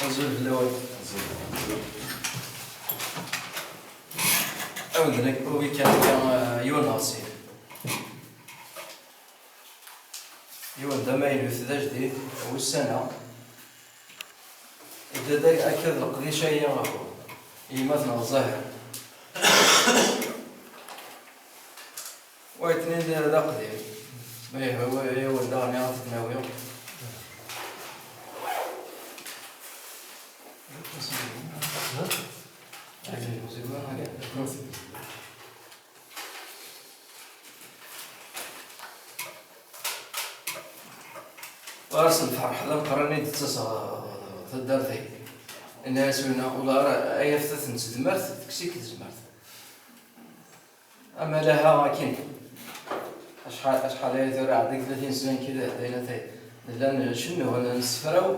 أزول في الأول أودنك بوبي كان يون ناصير يون دمين وثدا جديد والسنة إذا دا أكد لقضي شيء يمثنا الظاهر واثنين دا لقضي بيه هو يون دا نعطي تناويو وارسل فرح لم قرني تتصل تدار ذي الناس ونا ولا أي فتت نتدمرت تكسيك تدمرت أما لها كين أشحال هي ترى عندك 30 سنة كذا دينا ذي لأن شنو ولا نسفروا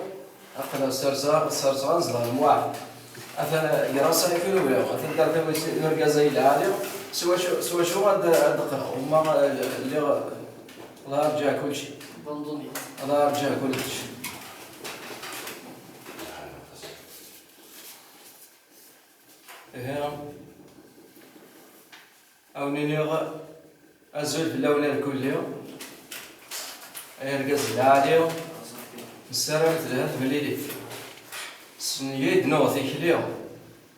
أقل صار نزل المواعد أثنا يراسل يكونوا بيهم أثنا دار ذي يرجع زي العالم سوى شو هذا الدقة وما اللي الله رجع كل شيء بنظني الله رجع كل شيء هنا أو نيغا أزول في اللون الكل يوم يرقص العالي السرعة 3 مليلتر سنيد نوثي اليوم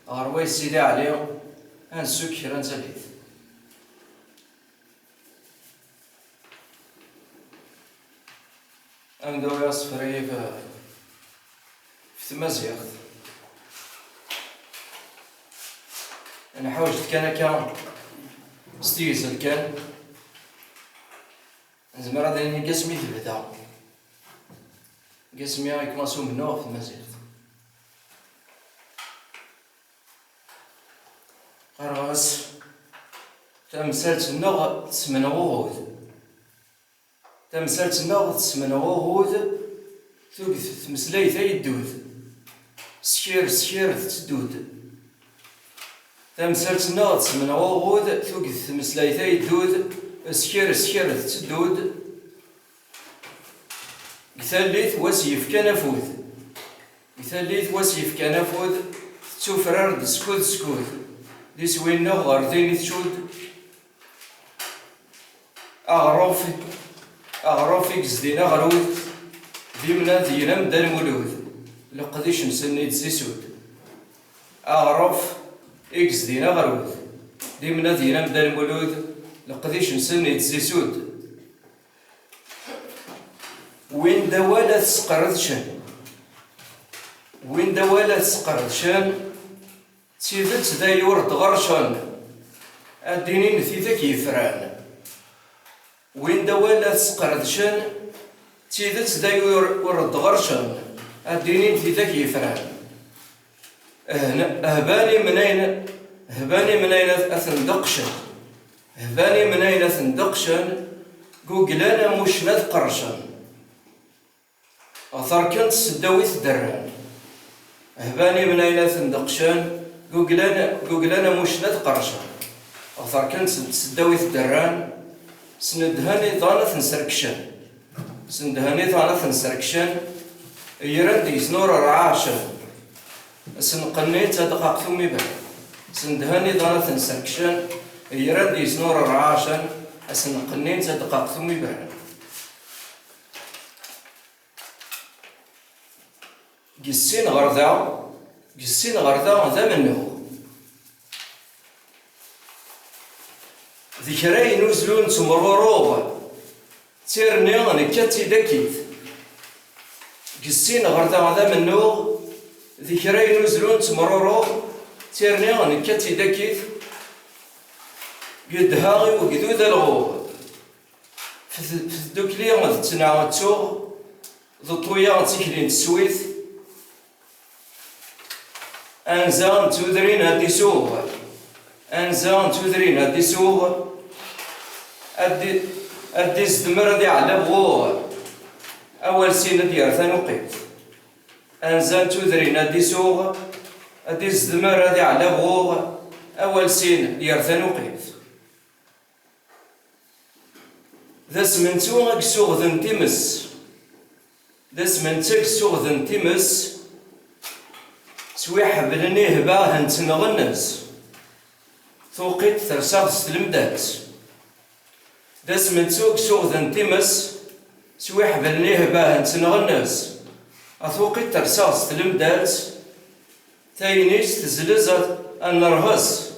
أروي سيدي عليهم أنسكر أنزليت أم دوري أصفري في تمازيغ أنا حاولت كان ستيزل كان زعما راه دايرين قسمي في البدا قسمي يكلاسو منو في المزيد قراص تمثلت النغ تسمن غوغود تمثلت النغ تسمن غوغود توقف تمسلايث يدود سكير تدود تمثلت النغ تسمن غوغود توقف تمسلايث يدود سكير تدود مثاليث وسيف كنفوذ تسوفرار سكوذ دي سوينا غاردين تشود أغروف إكزدينا غرود ديمنا دينا مدى المولود لقديش نسني تزيسود أغروف إكزدينا غرود ديمنا دينا مدى المولود لقديش نسني تزيسود وين دوالا تسقردشن تيدت دا يورد غرشن الدينين نثيثك يفران وين دوالا تسقردشن تيدت دا يورد غرشن الدينين نثيثك يفران هباني من أين أثندقشن قوقلانا مش نذ قرشن أثر كنت سداويث دران هباني من أين أثندقشن قوقلانا مش نذ قرشن أثر كنت سداويث دران سندهاني ضانة نسركشن يرندي سنور رعاشن سنقنيت دقاق ثومي بها سندهاني ضانة نسركشن يرندي سنور رعاشن سنقنيت دقاق ثومي بها قسين غردا ذا منه ذكرين نزلون تمروروبا تيرني نكتي دكيت قسين غردا ذا منه ذكرين نزلون تمرورو تيرني نكتي دكيت قد هاغي وقدو ذا الغوغ في الدوكلي تنعوتو ذو طويا تيكلين تسويث أنزان تودرين هدي سوغ أدي زدمر دي على بغوغ أول سينة ديار ثانوقيت أنزان تودرين هدي سوغ أدي زدمر دي على بغوغ أول سينة ديار ثانوقيت ذا سمنتو غاك سوغ ذن تمس سويحبلني هباه نتنغنس توقيت ترساغ ستلمدات داس من سوق شوغ تيمس سويحبلني هباه نتنغنس أثوقيت ترساغ ستلمدات تاينيس تزلز النرهس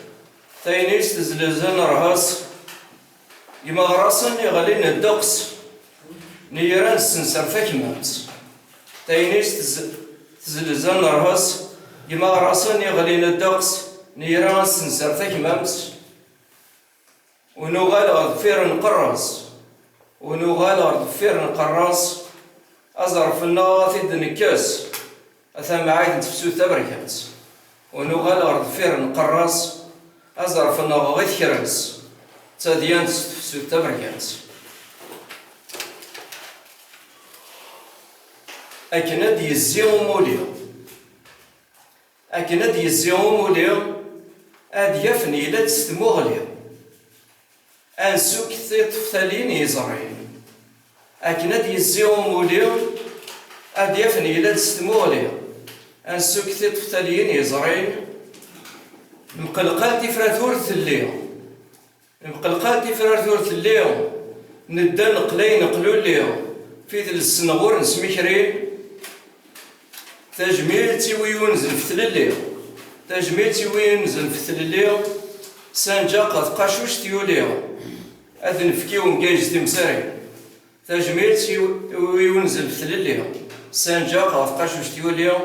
تاينيس تزلز النرهس يما غراسن يغلين الدقس نيران سنسر فكمات تاينيس تزلز النرهس يما غراسن يغلين الدقس نيران سنسر فكمات ونغال غفير نقرص ونغال غفير نقرص أزرف الناطي دنكاس أثام عايد تفسو تبركات ونغال غفير نقرص أزرف الناطي غيث تاديان تفسو تبركات أكند يزيون موليو أكند يزيون موليو أد يفني لا تستمغليو أنسوك تفتالين يزرين أكند يزيون موليو أد يفني لا تستمغليو أنسوك تفتالين يزرين مقلقال تفرثور ثليو مقلقال تفرثور ثليو ندا نقلي نقلو ليو في ذل السنغور نسميكرين تجميل تيويون زنفتل الليو تجميل تيويون زنفتل الليو سانجا قد قاشوش تيوليو أذن فكيو مقايج تمساري تجميل تيويون زنفتل الليو سانجا قد قاشوش تيوليو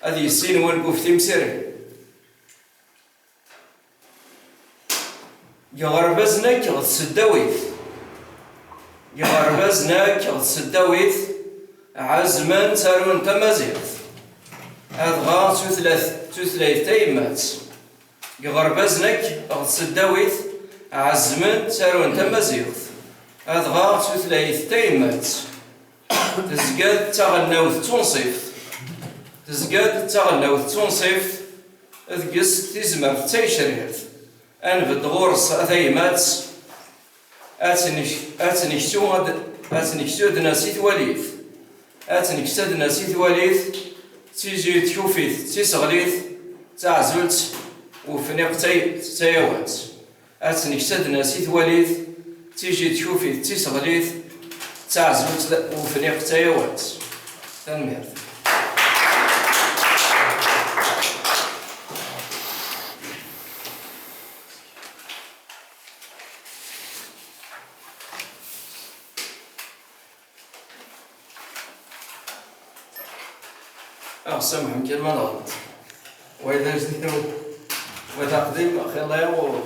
أذي السين ونقوف تمساري يغربزنك غد سداويت يغربزنك غد سداويت عزمان تارون تمازيغ أدغى تثلاث تيمات يغربزنك غد سداويت عزمان تارون تمازيغ أدغى تثلاث تيمات تزقاد تغناوث تنصيف تزقاد تغناوث تنصيف أذقس تزمر تيشريرت أنبد غورس أثيمات أتنكسو دناسيت وليث أتنكسو دناسيت وليث تيجي تشوفيث تيسغليث تعزلت وفنيق تياوات أتنكسو دناسيت وليث تيجي تشوفيث تيسغليث تعزلت وفنيق تياوات تنمير سامحهم كلمة غلط وإذا جدوا وتقديم أخي الله